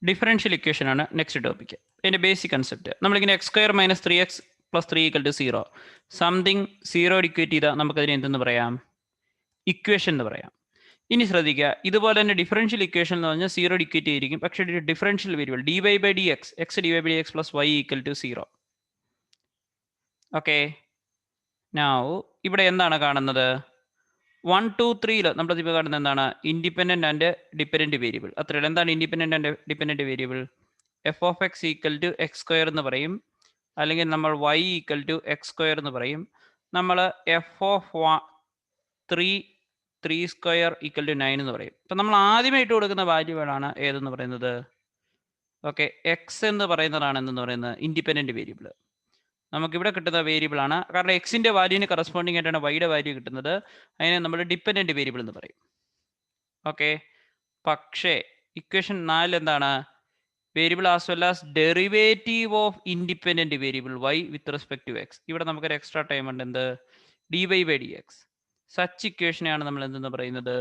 Differential equation ആണ് next topic. ഇതിൻ്റെ basic concept നമ്മളിങ്ങനെ X square minus 3x plus 3 equal to 0 something 0 equate ചെയ്താൽ നമുക്കതിനെ എന്തെന്ന് പറയാം? ഇക്വേഷൻ എന്ന് പറയാം. ഇനി ശ്രദ്ധിക്കുക, ഇതുപോലെ തന്നെ ഡിഫറൻഷ്യൽ ഇക്വേഷൻ എന്ന് പറഞ്ഞാൽ 0 ഇക്വേറ്റ് ചെയ്തിരിക്കും, പക്ഷേ differential variable dy by D X, X dy by D X plus Y equal to 0. Okay, now ഇവിടെ എന്താണ് കാണുന്നത്? 1, 2, 3 നമ്മളിപ്പോൾ കാണുന്നത് എന്താണ്? Independent and dependent variable. അത്രയുള്ളൂ. എന്താണ് independent and dependent variable? F of X equal to X square എന്ന് പറയും, അല്ലെങ്കിൽ നമ്മൾ Y equal to X square എന്ന് പറയും. നമ്മൾ F of 3 square equal to 9 എന്ന് പറയും. അപ്പം നമ്മൾ ആദ്യമേ ഇട്ട് കൊടുക്കുന്ന വാല്യൂകളാണ് ഏതെന്ന് പറയുന്നത്? ഓക്കെ, എക്സ് എന്ന് പറയുന്നതാണ് എന്തെന്ന് പറയുന്നത് ഇൻഡിപെൻഡൻറ്റ് വേരിയബിൾ. നമുക്കിവിടെ കിട്ടുന്ന വേരിയബിൾ ആണ്, കാരണം എക്സിൻ്റെ വാല്യൂവിന് കറസ്പോണ്ടിങ് ആയിട്ടാണ് വൈയുടെ വാല്യൂ കിട്ടുന്നത്. അതിനെ നമ്മൾ ഡിപ്പെൻഡൻറ്റ് വേരിയബിൾ എന്ന് പറയും. ഓക്കെ, പക്ഷേ ഇക്വേഷൻ 4 എന്താണ്? Variable as well as derivative of independent variable Y with respect to X. ഇവിടെ നമുക്കൊരു എക്സ്ട്രാ ടൈം ഉണ്ട്, എന്ത്? D Y by D X. Such ഇക്വേഷനെയാണ് നമ്മൾ എന്തെന്ന് പറയുന്നത്?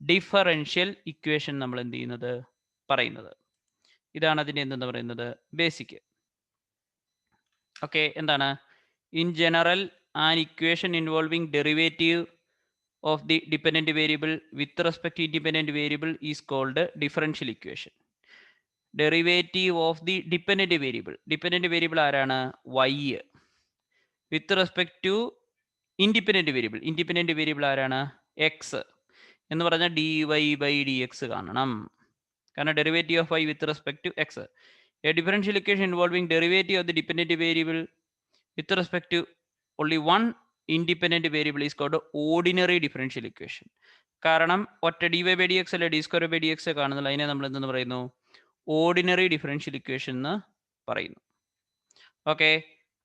ഡിഫറൻഷ്യൽ ഇക്വേഷൻ നമ്മൾ എന്ത് ചെയ്യുന്നത് പറയുന്നത്. ഇതാണ് അതിൻ്റെ എന്തെന്ന് പറയുന്നത് ബേസിക്. ഓക്കെ, എന്താണ്? In general an equation involving derivative of the dependent variable with respect to independent variable is called differential equation. Derivative of the dependent variable, dependent variable ആരാണ്? Y. With respect to independent variable, independent variable ആരാണ്? X എന്ന് പറഞ്ഞാൽ D Y by D X കാണണം, കാരണം derivative of Y with respect to X. A differential equation involving derivative of the dependent variable with respect to only one independent variable is called ordinary differential equation. കാരണം ഒറ്റ D Y by D X അല്ലെ D square by D X കാണുന്നില്ല, അതിനെ നമ്മൾ എന്തെന്ന് പറയുന്നു? Ordinary differential equation എന്ന് പറയുന്നു. ഓക്കെ,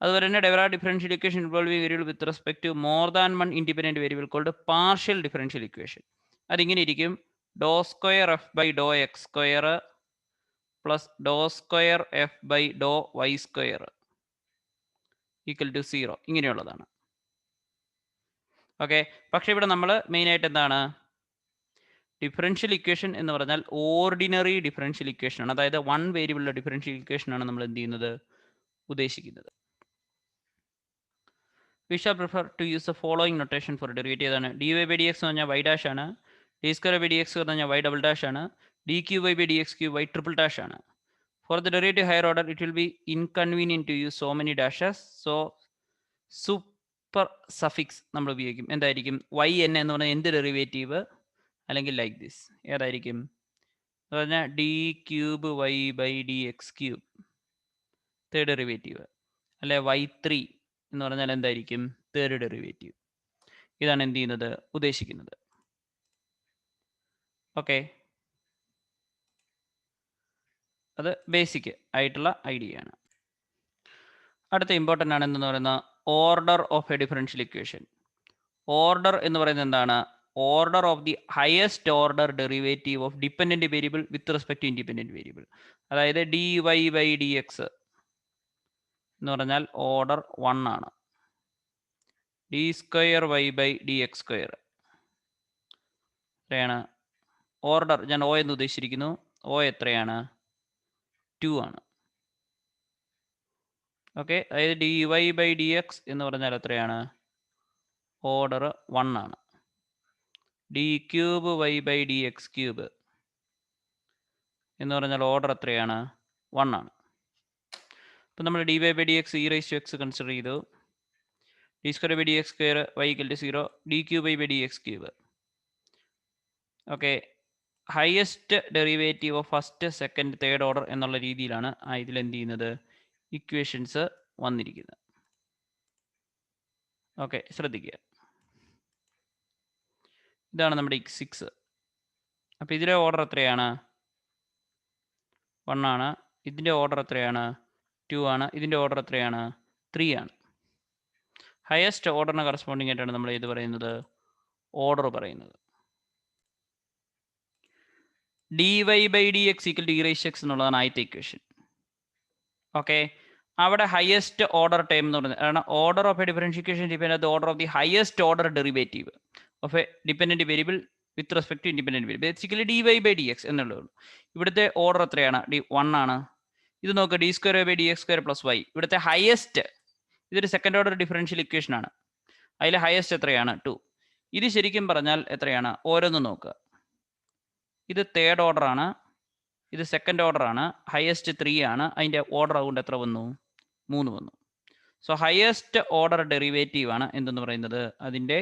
അതുപോലെ തന്നെ develop differential equation involving variable with respect to more than one independent variable called partial differential equation. അതിങ്ങനെ ഇരിക്കും: ഡോ സ്ക്വയർ എഫ് ബൈ ഡോ എക്സ് സ്ക്വയർ പ്ലസ് ഡോ സ്ക്വയർ എഫ് ബൈ ഡോ വൈ സ്ക്വയർ ഈക്വൽ ടു 0. ഇങ്ങനെയുള്ളതാണ്. Okay, പക്ഷേ ഇവിടെ നമ്മൾ മെയിനായിട്ട് എന്താണ്? ഡിഫറൻഷ്യൽ ഇക്വേഷൻ എന്ന് പറഞ്ഞാൽ ഓർഡിനറി ഡിഫറൻഷ്യൽ ഇക്വേഷൻ ആണ്, അതായത് വൺ വേരിയബിളിലെ ഡിഫറൻഷ്യൽ ഇക്വേഷൻ ആണ് നമ്മൾ എന്ത് ചെയ്യുന്നത് ഉദ്ദേശിക്കുന്നത്. We shall prefer to use the following notation for derivative. ഏതാണ്? D Y by D X എന്ന് പറഞ്ഞാൽ വൈ ഡാഷ് ആണ്, D square by D X എന്ന് പറഞ്ഞാൽ വൈ ഡബിൾ ഡാഷ് ആണ്, D cube Y by D X cube Y triple dash ആണ്. For the derivative higher order it will be inconvenient to use so many dashes, so super suffix നമ്മൾ ഉപയോഗിക്കും. എന്തായിരിക്കും? Y N എന്ന് പറഞ്ഞാൽ എന്ത് derivative, അല്ലെങ്കിൽ like this ഏതായിരിക്കും എന്ന് പറഞ്ഞാൽ D cube Y by D X cube third derivative, അല്ലെ y3 എന്ന് പറഞ്ഞാൽ എന്തായിരിക്കും? Third derivative. ഇതാണ് എന്ത് ചെയ്യുന്നത് ഉദ്ദേശിക്കുന്നത്. ഓക്കെ, അത് ബേസിക് ആയിട്ടുള്ള ഐഡിയ ആണ്. അടുത്ത ഇമ്പോർട്ടൻ്റ് ആണ് എന്തെന്ന് പറയുന്ന order of a differential equation. Order എന്ന് പറയുന്നത് എന്താണ്? Order of the highest order derivative of dependent variable with respect to independent variable. അതായത് D Y by D X എന്ന് പറഞ്ഞാൽ ഓർഡർ 1 ആണ്. D square Y by D X square എത്രയാണ്? Order ഞാൻ O എന്ന് ഉദ്ദേശിച്ചിരിക്കുന്നു. ഒ എത്രയാണ്? 2 ആണ്. ഓക്കെ, അതായത് D Y by D X എന്ന് പറഞ്ഞാൽ എത്രയാണ്? ഓർഡർ 1 ആണ്. D cube Y by D X cube എന്ന് പറഞ്ഞാൽ ഓർഡർ എത്രയാണ്? 1 ആണ്. അപ്പം നമ്മൾ D Y by D X E raise to X consider ചെയ്തു. D square by D X square Y equal to 0, D cube Y by D X cube. Okay, highest derivative of first second third order എന്നുള്ള രീതിയിലാണ് ഇതിൽ എന്ത് ചെയ്യുന്നത് equations വന്നിരിക്കുന്നത്. Okay, ശ്രദ്ധിക്കുക. ഇതാണ് നമ്മുടെ x6. അപ്പോൾ ഇതിലെ ഓർഡർ എത്രയാണ്? 1 ആണ്. ഇതിൻ്റെ ഓർഡർ എത്രയാണ്? 2 ആണ്. ഇതിൻ്റെ ഓർഡർ എത്രയാണ്? 3 ആണ്. ഹയസ്റ്റ് ഓർഡറിന് കറസ്പോണ്ടിങ് ആയിട്ടാണ് നമ്മൾ ഇത് പറയുന്നത് ഓർഡർ പറയുന്നത്. D Y by D X equal to E raise to X എന്നുള്ളതാണ് ആദ്യത്തെ ഇക്വേഷൻ. ഓക്കെ, അവിടെ ഹയസ്റ്റ് ഓർഡർ ടൈം എന്ന് പറയുന്നത് കാരണം order of a differential equation depend the order of the highest order derivative of a dependent variable with respect to independent variable, basically D Y by D X എന്നുള്ളൂ. ഇവിടുത്തെ order എത്രയാണ്? D1 ആണ്. ഇത് നോക്കുക, d square by dx square plus y. ഇവിടുത്തെ highest, ഇതൊരു second order differential equation ആണ്. അതിൽ ഹയസ്റ്റ് എത്രയാണ്? 2. ഇത് ശരിക്കും പറഞ്ഞാൽ എത്രയാണ്? ഓരോന്ന് നോക്കുക. ഇത് തേർഡ് ഓർഡർ ആണ്, ഇത് സെക്കൻഡ് ഓർഡർ ആണ്, ഹയസ്റ്റ് 3 ആണ്. അതിൻ്റെ ഓർഡർ അതുകൊണ്ട് എത്ര വന്നു? 3 വന്നു. സോ ഹയസ്റ്റ് ഓർഡർ ഡെറിവേറ്റീവ് ആണ് എന്തെന്ന് പറയുന്നത്? അതിൻ്റെ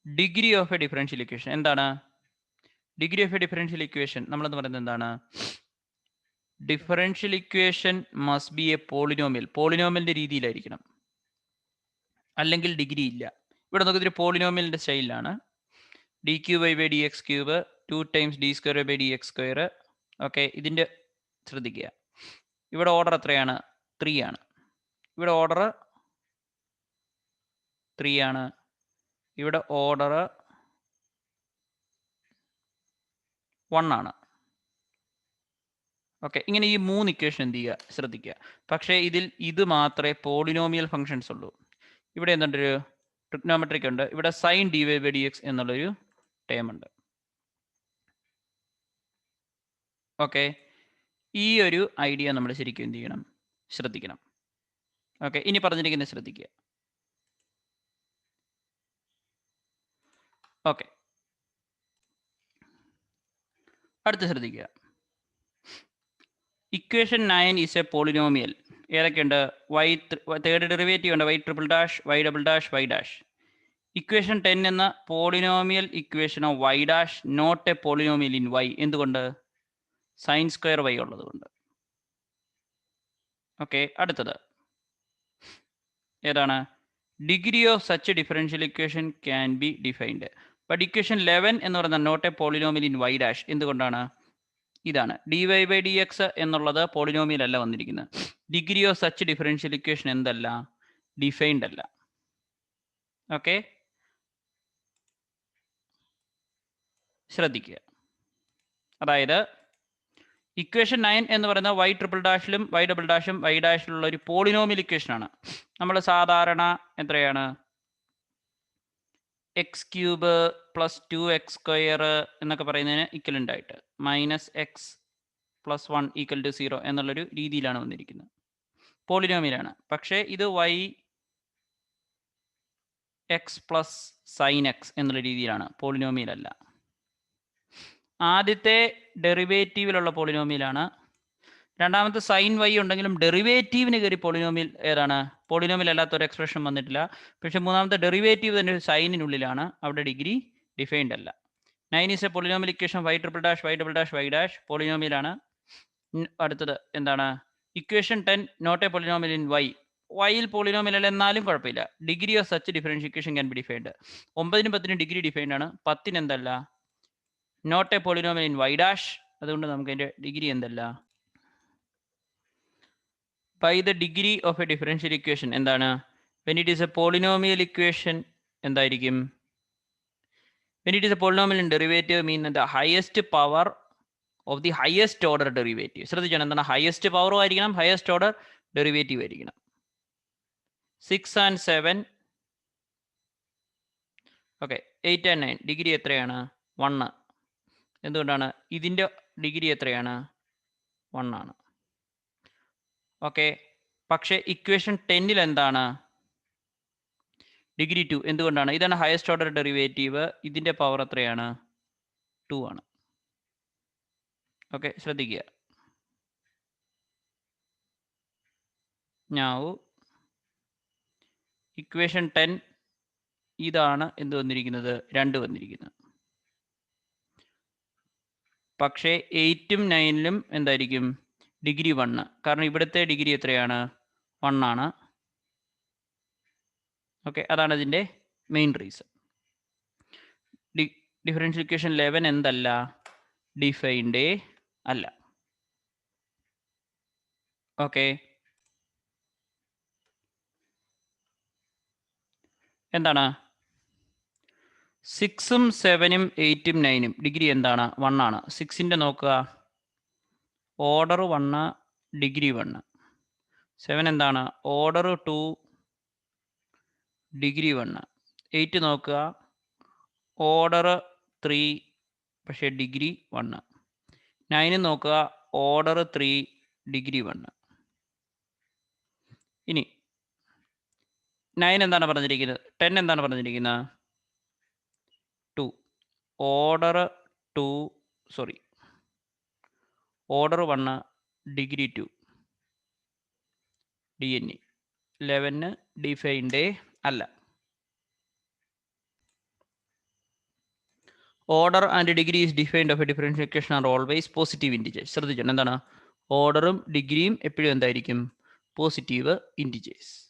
degree of a differential equation. എന്താണ് degree of a differential equation? നമ്മളെന്ന് പറയുന്നത് എന്താണ്? Differential equation must be a polynomial. പോളിനോമിയലിന്റെ രീതിയിലായിരിക്കണം, അല്ലെങ്കിൽ ഡിഗ്രി ഇല്ല. ഇവിടെ നോക്കുക, ഇതൊരു പോളിനോമിയലിന്റെ സ്റ്റൈലിലാണ്. D cube by D X cube 2 times D square by D X square. Okay, ഇതിൻ്റെ ശ്രദ്ധിക്കുക, ഇവിടെ ഓർഡർ എത്രയാണ്? 3 ആണ്. ഇവിടെ ഓർഡർ 3 ആണ്. ഇവിടെ ഓർഡർ 1 ആണ്. ഓക്കെ, ഇങ്ങനെ ഈ 3 ഇക്വേഷൻ എന്ത് ചെയ്യുക? ശ്രദ്ധിക്കുക. പക്ഷേ ഇതിൽ ഇത് മാത്രമേ പോളിനോമിയൽ ഫങ്ഷൻസ് ഉള്ളൂ. ഇവിടെ എന്തുണ്ടൊരു ട്രിഗ്നോമെട്രിക് ഉണ്ട്. ഇവിടെ sine D Y by D X എന്നുള്ളൊരു ടേം ഉണ്ട്. ഓക്കെ, ഈ ഒരു ഐഡിയ നമ്മൾ ശരിക്കും എന്ത് ചെയ്യണം? ശ്രദ്ധിക്കണം. ഓക്കെ, ഇനി പറഞ്ഞിരിക്കുന്നത് ശ്രദ്ധിക്കുക. ഓക്കെ, അടുത്ത് ശ്രദ്ധിക്കുക. Equation 9 is a polynomial. ഏതൊക്കെയുണ്ട്? വൈ തേർഡ് ഡെറിവേറ്റീവ് ഉണ്ട്, Y triple dash, Y double dash, Y dash. Equation 10 എന്ന polynomial equation of Y dash not a polynomial in Y. എന്തുകൊണ്ട്? സൈൻ സ്ക്വയർ വൈ ഉള്ളത് കൊണ്ട്. ഓക്കെ, അടുത്തത് ഏതാണ്? Degree of such differential equation can be defined. But equation 11 എന്ന് പറയുന്നത് not a polynomial in Y dash. എന്തുകൊണ്ടാണ്? ഇതാണ് D Y by D X എന്നുള്ളത് പോളിനോമിയൽ അല്ല വന്നിരിക്കുന്നത്. Degree of such differential equation എന്തല്ല? ഡിഫൈൻഡ് അല്ല. ഓക്കെ, ശ്രദ്ധിക്കുക. അതായത് ഇക്വേഷൻ 9 എന്ന് പറയുന്ന വൈ ട്രിപ്പിൾ ഡാഷിലും വൈ ഡബിൾ ഡാഷും വൈ ഡാഷിലുള്ള ഒരു പോളിനോമിയൽ ഇക്വേഷനാണ്. നമ്മൾ സാധാരണ എത്രയാണ്? എക്സ് ക്യൂബ് പ്ലസ് 2x² എന്നൊക്കെ പറയുന്നതിന് ഇക്വലൻ്റ് ആയിട്ട് minus X plus 1 equal to 0 എന്നുള്ളൊരു രീതിയിലാണ് വന്നിരിക്കുന്നത്. പോളിനോമിയലാണ്. പക്ഷേ ഇത് Y X plus sine X എന്നുള്ള രീതിയിലാണ്, പോളിനോമിയൽ അല്ല. ആദ്യത്തെ ഡെറിവേറ്റീവിലുള്ള പോളിനോമിയലാണ്. രണ്ടാമത്തെ സൈൻ വൈ ഉണ്ടെങ്കിലും ഡെറിവേറ്റീവിന് കയറി പോളിനോമിയൽ ഏതാണ്? പോളിനോമിയൽ അല്ലാത്തൊരു എക്സ്പ്രഷൻ വന്നിട്ടില്ല. പക്ഷേ മൂന്നാമത്തെ ഡെറിവേറ്റീവ് തന്നെ സൈനിനുള്ളിലാണ്, അവിടെ ഡിഗ്രി ഡിഫൈൻഡ് അല്ല. 9 is a polynomial equation Y triple dash, Y double dash, Y dash പോളിനോമിയലാണ്. അടുത്തത് എന്താണ്? Equation 10 not a polynomial in Y. വൈയിൽ പോളിനോമിയൽ അല്ല, എന്നാലും കുഴപ്പമില്ല. Degree of such differential equation can be defined. 9നും 10നും ഡിഗ്രി ഡിഫൈൻഡ് ആണ്. 10ന് എന്തല്ല? Not a polynomial in Y dash. അതുകൊണ്ട് നമുക്ക് അതിൻ്റെ ഡിഗ്രി എന്തല്ല? By the degree of a differential equation എന്താണ്? When it is a polynomial equation എന്തായിരിക്കും? When it is a polynomial in derivative mean the highest power of the highest order derivative. ശ്രദ്ധിച്ചാണ്, എന്താണ്? Highest പവറും ആയിരിക്കണം, highest order derivative ആയിരിക്കണം. 6 and 7. Okay, 8 and 9 degree എത്രയാണ്? 1. എന്തുകൊണ്ടാണ്? ഇതിൻ്റെ ഡിഗ്രി എത്രയാണ്? 1 ആണ്. ഓക്കെ, പക്ഷേ ഇക്വേഷൻ 10ൽ എന്താണ്? ഡിഗ്രി 2. എന്തുകൊണ്ടാണ്? ഇതാണ് ഹയസ്റ്റ് ഓർഡർ ഡെറിവേറ്റീവ്. ഇതിൻ്റെ പവർ എത്രയാണ്? 2 ആണ്. ഓക്കെ, ശ്രദ്ധിക്കുക. നൗ ഇക്വേഷൻ 10 ഇതാണ് എന്ത് വന്നിരിക്കുന്നത്? 2 വന്നിരിക്കുന്നത്. പക്ഷേ 8ഉം 9ലും എന്തായിരിക്കും? ഡിഗ്രി 1. കാരണം ഇവിടുത്തെ ഡിഗ്രി എത്രയാണ്? 1 ആണ്. ഓക്കെ, അതാണ് അതിൻ്റെ മെയിൻ റീസൺ. ഡിഫറൻഷ്യൽ ഇക്വേഷൻ 11 എന്തല്ല? ഡിഫൈൻഡേ അല്ല. ഓക്കെ, എന്താണ്? 6ഉം 7ഉം 8ഉം 9ഉം ഡിഗ്രി എന്താണ്? 1 ആണ്. 6ൻ്റെ നോക്കുക, ഓർഡർ 1, ഡിഗ്രി 1. 7 എന്താണ്? Order 2, degree 1. 8 നോക്കുക, ഓർഡർ 3 പക്ഷേ ഡിഗ്രി 1. 9 നോക്കുക, ഓർഡർ 3 ഡിഗ്രി 1. ഇനി 9 എന്താണ് പറഞ്ഞിരിക്കുന്നത്? 10 എന്താണ് പറഞ്ഞിരിക്കുന്നത്? 2 order 2 sorry order 1 degree 2 DNA. 11 ഡിഫൈൻഡേ അല്ല. Order and degree is defined of a differential equation are always positive integers. ശ്രദ്ധിച്ചോ, എന്താണ്? ഓർഡറും ഡിഗ്രിയും എപ്പോഴും എന്തായിരിക്കും? Positive integers.